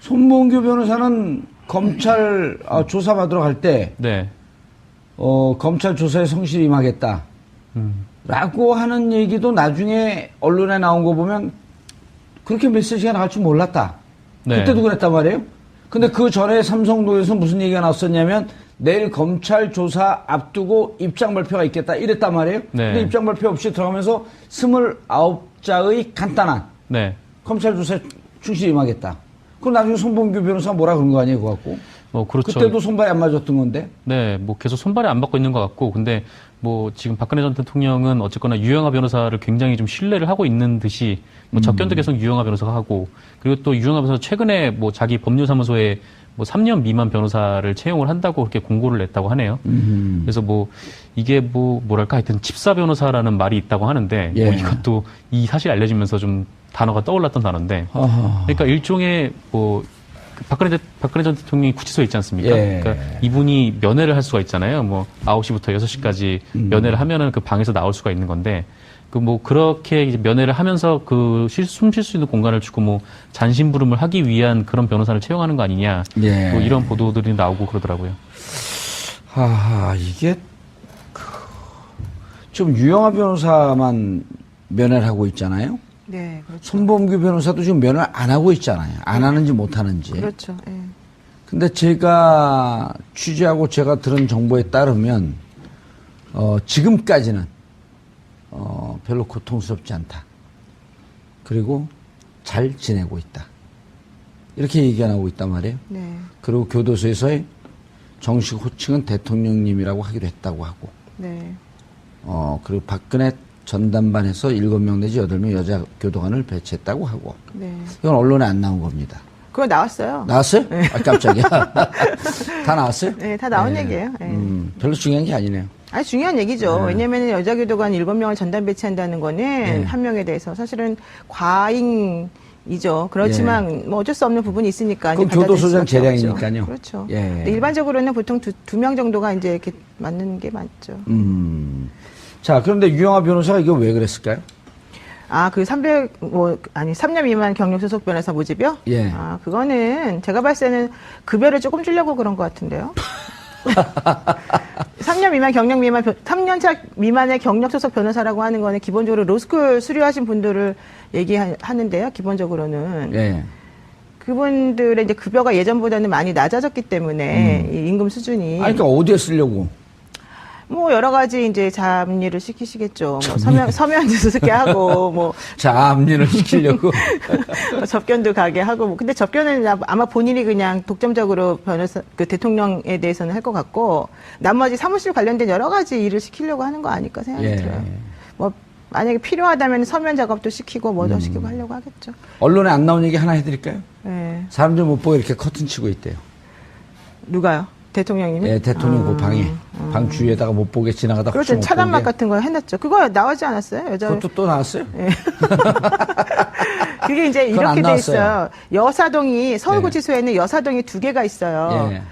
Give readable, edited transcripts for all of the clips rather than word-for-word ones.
손봉규 변호사는 검찰 조사받으러 갈 때, 네. 검찰 조사에 성실히 임하겠다. 라고 하는 얘기도 나중에 언론에 나온 거 보면 그렇게 메시지가 나갈 줄 몰랐다. 네. 그때도 그랬단 말이에요. 근데 그 전에 삼성동에서 무슨 얘기가 나왔었냐면 내일 검찰 조사 앞두고 입장 발표가 있겠다 이랬단 말이에요. 네. 근데 입장 발표 없이 들어가면서 29자의 간단한 네. 검찰 조사에 충실히 임하겠다. 그럼 나중에 손봉규 변호사가 뭐라 그런 거 아니에요, 그거 갖고? 뭐 그렇죠. 그때도 손발이 안 맞았던 건데. 네, 뭐 계속 손발이 안 맞고 있는 것 같고, 근데 뭐 지금 박근혜 전 대통령은 어쨌거나 유영하 변호사를 굉장히 좀 신뢰를 하고 있는 듯이 뭐 접견도 계속 유영하 변호사가 하고, 그리고 또 유영하 변호사 최근에 뭐 자기 법률사무소에 뭐 3년 미만 변호사를 채용을 한다고 그렇게 공고를 냈다고 하네요. 그래서 뭐 이게 뭐 뭐랄까 하여튼 집사 변호사라는 말이 있다고 하는데 예. 뭐 이것도 이 사실이 알려지면서 좀 단어가 떠올랐던 단어인데, 그러니까 일종의 뭐 박근혜 전 대통령이 구치소에 있지 않습니까? 예. 그러니까 이분이 면회를 할 수가 있잖아요. 뭐 9시부터 6시까지 면회를 하면은 그 방에서 나올 수가 있는 건데, 그 뭐 그렇게 이제 면회를 하면서 그 숨 쉴 수 있는 공간을 주고 뭐 잔심부름을 하기 위한 그런 변호사를 채용하는 거 아니냐. 예. 뭐 이런 보도들이 나오고 그러더라고요. 이게 지금 유영하 변호사만 면회를 하고 있잖아요. 네, 그렇죠. 손범규 변호사도 지금 면회를 안 하고 있잖아요. 안 하는지 못 하는지. 그렇죠. 예. 근데 제가 취재하고 제가 들은 정보에 따르면 지금까지는 별로 고통스럽지 않다. 그리고 잘 지내고 있다. 이렇게 얘기가 나오고 있단 말이에요. 네. 그리고 교도소에서의 정식 호칭은 대통령님이라고 하기로 했다고 하고. 네. 그리고 박근혜 전담반에서 7명 내지 8명 여자 교도관을 배치했다고 하고. 네. 이건 언론에 안 나온 겁니다. 그거 나왔어요. 나왔어요? 네. 깜짝이야. 다 나왔어요? 네, 다 나온 얘기예요. 네. 별로 중요한 게 아니네요. 아니, 중요한 얘기죠. 네. 왜냐면 여자 교도관 7명을 전담 배치한다는 거는 네. 한 명에 대해서 사실은 과잉이죠. 그렇지만 뭐 어쩔 수 없는 부분이 있으니까. 그럼 이제 받아들일 교도소장 수밖에 없죠. 재량이니까요. 그렇죠. 예. 근데 일반적으로는 보통 두 명 정도가 이제 이렇게 맞는 게 맞죠. 자, 그런데 유영하 변호사가 이거 왜 그랬을까요? 그 3년 미만 경력 소속 변호사 모집이요? 예. 그거는 제가 봤을 때는 급여를 조금 주려고 그런 것 같은데요. 3년 미만의 경력 소속 변호사라고 하는 거는 기본적으로 로스쿨 수료하신 분들을 얘기하는데요. 기본적으로는. 예. 그분들의 이제 급여가 예전보다는 많이 낮아졌기 때문에 이 임금 수준이. 그러니까 어디에 쓰려고? 뭐 여러 가지 이제 잡일을 시키시겠죠. 뭐 서면도 쓰게 하고 뭐 잡일을 시키려고. 접견도 가게 하고 뭐 근데 접견은 아마 본인이 그냥 독점적으로 대통령에 대해서는 할 것 같고 나머지 사무실 관련된 여러 가지 일을 시키려고 하는 거 아닐까 생각이 들어요. 뭐 만약에 필요하다면 서면 작업도 시키고 뭐도 시키고 하려고 하겠죠. 언론에 안 나온 얘기 하나 해드릴까요? 네. 사람들 못 보고 이렇게 커튼 치고 있대요. 누가요? 대통령님이? 예, 대통령 그 방에 방 주위에다가 못 보게 지나가다. 그렇죠. 차단막 같은 거 해놨죠. 그거 나오지 않았어요? 그것도 또 나왔어요? 네. 그게 이제 이렇게 돼 있어요. 여사동이 서울구치소에는 여사동이 2개가 있어요. 예.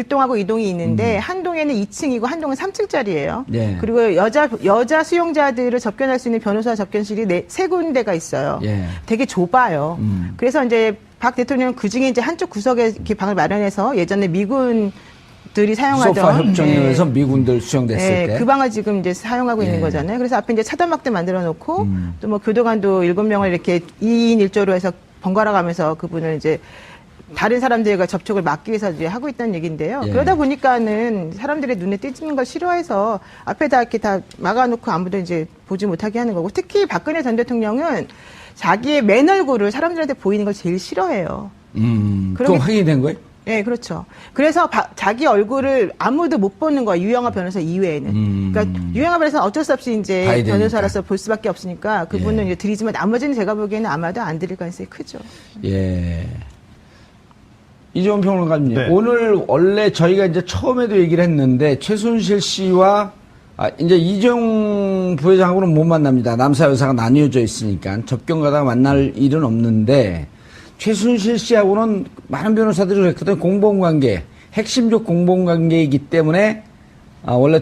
1동하고 2동이 있는데 한 동에는 2층이고 한 동은 3층짜리예요. 예. 그리고 여자 수용자들을 접견할 수 있는 변호사 접견실이 3군데가 있어요. 예. 되게 좁아요. 그래서 이제 박 대통령은 그 중에 이제 한쪽 구석에 이렇게 방을 마련해서 예전에 미군들이 사용하던 소파 협정에서 미군들 수용됐을 때. 그 방을 지금 이제 사용하고 있는 거잖아요. 그래서 앞에 이제 차단막도 만들어 놓고 또 뭐 교도관도 7명을 이렇게 2인 1조로 해서 번갈아 가면서 그분을 이제 다른 사람들과 접촉을 막기 위해서 이제 하고 있다는 얘기인데요. 예. 그러다 보니까는 사람들의 눈에 띄는 걸 싫어해서 앞에다 이렇게 다 막아놓고 아무도 이제 보지 못하게 하는 거고 특히 박근혜 전 대통령은 자기의 맨 얼굴을 사람들한테 보이는 걸 제일 싫어해요. 그럼 확인된 거예요? 네, 그렇죠. 그래서 자기 얼굴을 아무도 못 보는 거예요. 유영하 변호사 이외에는. 그러니까 유영하 변호사는 어쩔 수 없이 이제 변호사로서 볼 수밖에 없으니까 그분은 이제 드리지만 나머지는 제가 보기에는 아마도 안 드릴 가능성이 크죠. 예. 이재원 평론가님, 네. 오늘 원래 저희가 이제 처음에도 얘기를 했는데 최순실 씨와 이제 이재용 부회장하고는 못 만납니다. 남사 여사가 나뉘어져 있으니까 접견 가다가 만날 일은 없는데 최순실 씨하고는 많은 변호사들이 그랬거든요. 공범관계, 핵심적 공범관계이기 때문에 원래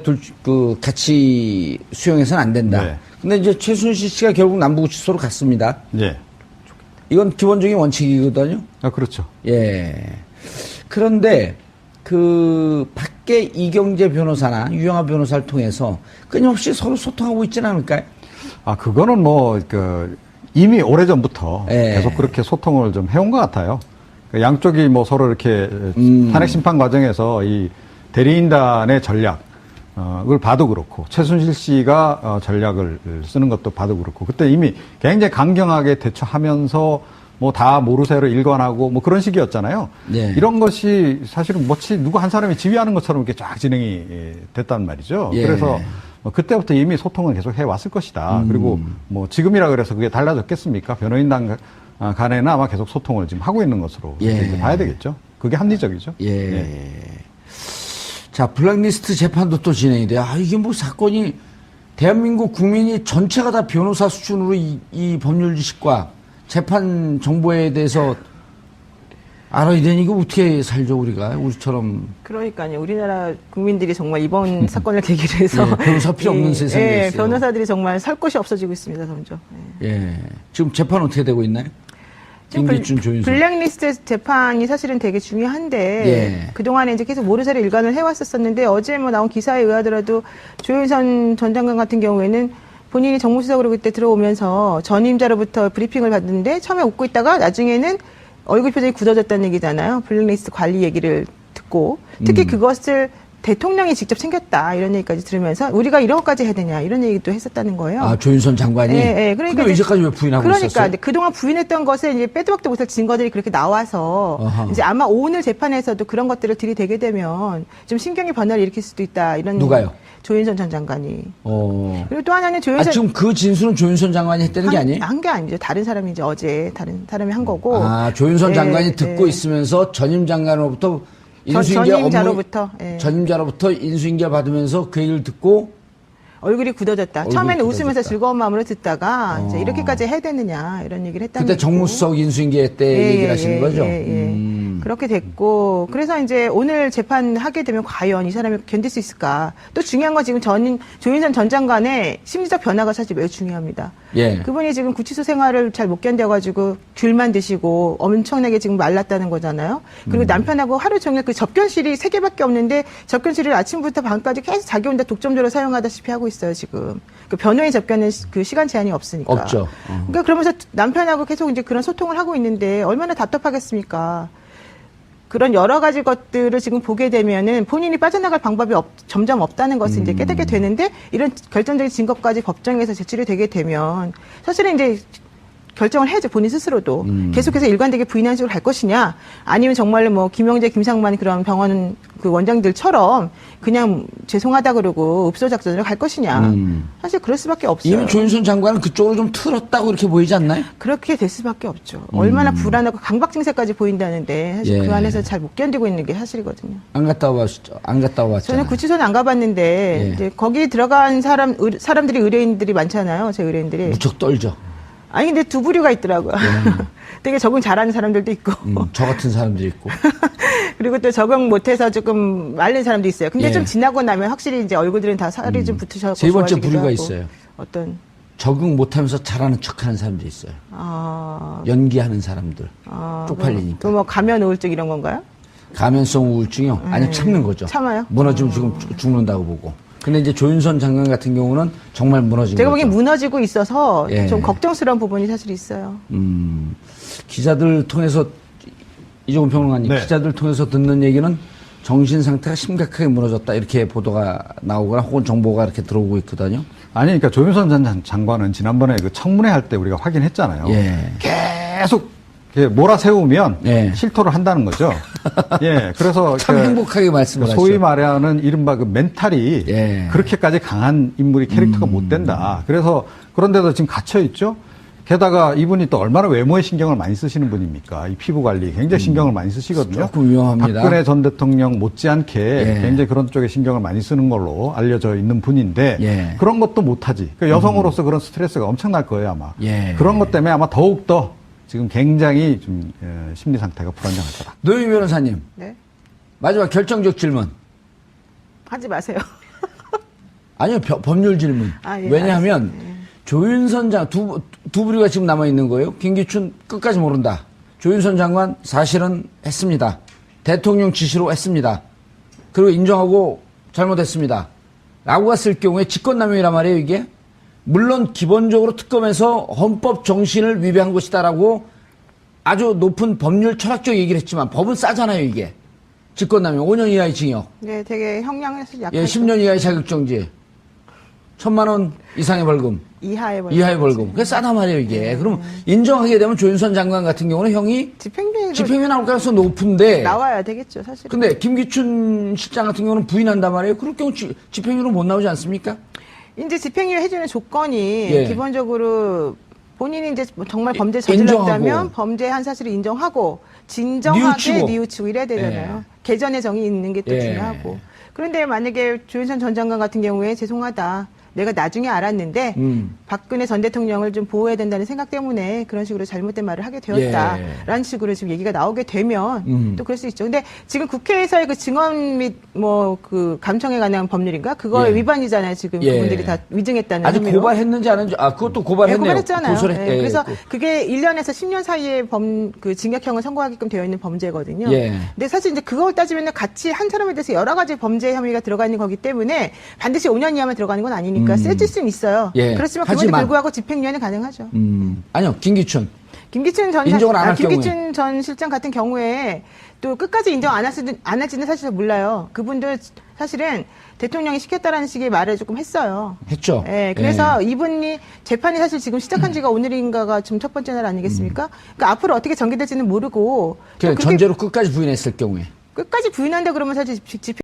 같이 수용해서는 안 된다. 네. 근데 이제 최순실 씨가 결국 남부구치소로 갔습니다. 네. 이건 기본적인 원칙이거든요. 아, 그렇죠. 예. 그런데 그 밖에 이경재 변호사나 유영하 변호사를 통해서 끊임없이 서로 소통하고 있지는 않을까요? 아, 그거는 뭐, 이미 오래전부터 예. 계속 그렇게 소통을 좀 해온 것 같아요. 그 양쪽이 뭐 서로 이렇게 탄핵 심판 과정에서 이 대리인단의 전략을 봐도 그렇고, 최순실 씨가 전략을 쓰는 것도 봐도 그렇고, 그때 이미 굉장히 강경하게 대처하면서 뭐 다 모르쇠로 일관하고 뭐 그런 식이었잖아요. 네. 이런 것이 사실은 마치 누구 한 사람이 지휘하는 것처럼 이렇게 쫙 진행이 됐단 말이죠. 예. 그래서 그때부터 이미 소통을 계속 해왔을 것이다. 그리고 뭐 지금이라 그래서 그게 달라졌겠습니까? 변호인단 간에는 아마 계속 소통을 지금 하고 있는 것으로 예. 이렇게 봐야 되겠죠. 그게 합리적이죠. 예. 자, 블랙리스트 재판도 또 진행이 돼요. 아, 이게 뭐 사건이 대한민국 국민이 전체가 다 변호사 수준으로 이 법률 지식과 재판 정보에 대해서 알아야 되니 이거 어떻게 살죠, 우리처럼. 그러니까요. 우리나라 국민들이 정말 이번 사건을 계기로 해서 예, 변호사 필요 없는 세상이 예, 됐어요. 변호사들이 정말 살 곳이 없어지고 있습니다, 점점. 예. 예. 지금 재판 어떻게 되고 있나요? 김기춘, 조윤선. 블랙리스트 재판이 사실은 되게 중요한데 예. 그동안에 이제 계속 모르쇠로 일관을 해왔었는데 어제 뭐 나온 기사에 의하더라도 조윤선 전 장관 같은 경우에는 본인이 정무수석으로 그때 들어오면서 전임자로부터 브리핑을 받는데 처음에 웃고 있다가 나중에는 얼굴 표정이 굳어졌다는 얘기잖아요. 블랙리스트 관리 얘기를 듣고 특히 그것을 대통령이 직접 챙겼다 이런 얘기까지 들으면서 우리가 이런 것까지 해야 되냐 이런 얘기도 했었다는 거예요. 아, 조윤선 장관이? 예, 예. 그러니까 근데 이제- 이제까지 왜 부인하고 그러니까 있었어요? 이제 그동안 부인했던 것에 이제 빼도 박도 못할 증거들이 그렇게 나와서 아하. 이제 아마 오늘 재판에서도 그런 것들을 들이대게 되면 좀 신경의 변화를 일으킬 수도 있다 이런 누가요? 조윤선 전 장관이. 어. 그리고 또 하나는 아, 조윤선 지금 그 진술은 조윤선 장관이 했다는 게 아니에요? 한 게 아니죠. 다른 사람이 이제 어제 다른 사람이 한 거고. 아, 조윤선 예, 장관이 듣고 예. 있으면서 전임 장관으로부터 인수인계 전임자로부터, 예. 전임자로부터 인수인계 받으면서 그 얘기를 듣고 얼굴이 굳어졌다. 얼굴이 처음에는 굳어졌다. 웃으면서 즐거운 마음으로 듣다가 이제 어. 이렇게까지 해야 되느냐 이런 얘기를 했다는 그때 거고. 정무수석 인수인계 때 얘기를 하시는 거죠? 그렇게 됐고 그래서 이제 오늘 재판하게 되면 과연 이 사람이 견딜 수 있을까? 또 중요한 건 지금 조윤선 전 장관의 심리적 변화가 사실 매우 중요합니다. 예. 그분이 지금 구치소 생활을 잘 못 견뎌가지고 귤만 드시고 엄청나게 지금 말랐다는 거잖아요. 그리고 남편하고 하루 종일 그 접견실이 3개밖에 없는데 접견실을 아침부터 밤까지 계속 자기 혼자 독점적으로 사용하다시피 하고 있어요 지금. 그 변호인 접견은 그 시간 제한이 없으니까. 없죠. 그러니까 그러면서 남편하고 계속 이제 그런 소통을 하고 있는데 얼마나 답답하겠습니까? 그런 여러 가지 것들을 지금 보게 되면은 본인이 빠져나갈 방법이 점점 없다는 것을 이제 깨닫게 되는데 이런 결정적인 증거까지 법정에서 제출이 되게 되면 사실은 이제 결정을 해야죠. 본인 스스로도. 계속해서 일관되게 부인하는 식으로 갈 것이냐 아니면 정말로 뭐 김영재, 김상만 그런 병원 그 원장들처럼 그냥 죄송하다 그러고 읍소작전으로 갈 것이냐. 사실 그럴 수밖에 없어요. 이미 조윤선 장관은 그쪽으로 좀 틀었다고 이렇게 보이지 않나요? 그렇게 될 수밖에 없죠. 얼마나 불안하고 강박 증세까지 보이는데 사실 예. 그 안에서 잘 못 견디고 있는 게 사실이거든요. 안 갔다 와봤죠. 안 갔다 와봤잖아요. 저는 구치소는 안 가봤는데 예. 이제 거기 들어간 사람들이 의뢰인들이 많잖아요. 제 의뢰인들이. 무척 떨죠. 아니 근데 두 부류가 있더라고요. 되게 적응 잘하는 사람들도 있고 저 같은 사람들이 있고. 그리고 또 적응 못해서 조금 말린 사람도 있어요. 근데 예. 좀 지나고 나면 확실히 이제 얼굴들은 다 살이 좀 붙으셔서 세 번째 좋아지기도 부류가 하고. 있어요. 어떤 적응 못하면서 잘하는 척하는 사람도 있어요. 연기하는 사람들. 쪽팔리니까. 또 뭐 가면 우울증 이런 건가요? 감염성 우울증이요? 아니 참는 거죠. 참아요? 무너지면 지금 죽는다고 보고. 근데 이제 조윤선 장관 같은 경우는 정말 무너진 제가 거죠. 보기엔 무너지고 있어서 예. 좀 걱정스러운 부분이 사실 있어요. 기자들 통해서 이종훈 평론가님 네. 기자들 통해서 듣는 얘기는 정신 상태가 심각하게 무너졌다 이렇게 보도가 나오거나 혹은 정보가 이렇게 들어오고 있거든요. 아니, 그러니까 조윤선 전 장관은 지난번에 그 청문회 할 때 우리가 확인했잖아요. 예. 계속 이렇게 몰아세우면 예. 실토를 한다는 거죠. 예, 그래서 참 행복하게 말씀을 하시죠. 소위 말하는 이른바 그 멘탈이 예. 그렇게까지 강한 인물이 캐릭터가 못 된다. 그래서 그런데도 지금 갇혀 있죠. 게다가 이분이 또 얼마나 외모에 신경을 많이 쓰시는 분입니까? 이 피부 관리 굉장히 신경을 많이 쓰시거든요. 조금 위험합니다. 박근혜 전 대통령 못지않게 예. 굉장히 그런 쪽에 신경을 많이 쓰는 걸로 알려져 있는 분인데 예. 그런 것도 못하지. 그러니까 여성으로서 그런 스트레스가 엄청날 거예요 아마. 예. 그런 것 때문에 아마 더욱더 지금 굉장히 좀 심리 상태가 불안정할 거다. 노영희 변호사님 네? 마지막 결정적 질문. 하지 마세요. 아니요 법률 질문. 아, 예, 왜냐하면 알겠습니다. 조윤선 두 부류가 지금 남아 있는 거예요. 김기춘 끝까지 모른다. 조윤선 장관 사실은 했습니다. 대통령 지시로 했습니다. 그리고 인정하고 잘못했습니다. 라고 갔을 경우에 직권남용이란 말이에요, 이게. 물론 기본적으로 특검에서 헌법 정신을 위배한 것이다라고 아주 높은 법률 철학적 얘기를 했지만 법은 싸잖아요, 이게. 직권남용 5년 이하의 징역. 네, 되게 형량에서 약간 예, 10년 이하의 자격정지. 1,000만 원 이상의 벌금. 이하의 벌금. 이하의 벌금. 그게 싸단 말이에요, 이게. 그럼 인정하게 되면 조윤선 장관 같은 경우는 형이 집행유예 나올 가능성이 높은데. 나와야 되겠죠, 사실. 근데 김기춘 실장 같은 경우는 부인한단 말이에요. 그럴 경우 집행유예는 못 나오지 않습니까? 이제 집행유예 해주는 조건이 예. 기본적으로 본인이 이제 정말 예, 범죄 인정하고. 저질렀다면 범죄한 사실을 인정하고 진정하게 뉘우치고 이래야 되잖아요. 예. 개전의 정이 있는 게 또 예. 중요하고. 그런데 만약에 조윤선 전 장관 같은 경우에 죄송하다. 내가 나중에 알았는데 박근혜 전 대통령을 좀 보호해야 된다는 생각 때문에 그런 식으로 잘못된 말을 하게 되었다라는 식으로 지금 얘기가 나오게 되면 또 그럴 수 있죠. 근데 지금 국회에서의 그 증언 및 뭐 그 감청에 관한 법률인가 그거의 예. 위반이잖아요. 지금 예. 그분들이 다 위증했다는 아직 혐의로. 고발했는지 안 했는지, 그것도 네, 고발했네요. 고발했잖아요. 고소를 네, 했- 그래서 예, 그게 1년에서 10년 사이에 그 징역형을 선고하게끔 되어 있는 범죄거든요. 예. 근데 사실 이제 그걸 따지면 같이 한 사람에 대해서 여러 가지 범죄 혐의가 들어가 있는 거기 때문에 반드시 5년 이하만 들어가는 건 아니니까 세질 수는 있어요. 예. 그렇지만 그럼에도 하지만- 불구하고 집행유예는 가능하죠. 아니요, 김기춘. 김기춘 전 인정을 안할 김기춘 전 실장 같은 경우에 또 끝까지 인정 안 할지는 사실 몰라요. 그분도 사실은 대통령이 시켰다라는 식의 말을 조금 했어요. 했죠. 예, 그래서 이분이 재판이 사실 지금 시작한 지가 오늘인가가 지금 첫 번째 날 아니겠습니까? 그러니까 앞으로 어떻게 전개될지는 모르고 또 그렇게 전제로 끝까지 부인했을 경우에. 끝까지 부인한다 그러면 사실 집행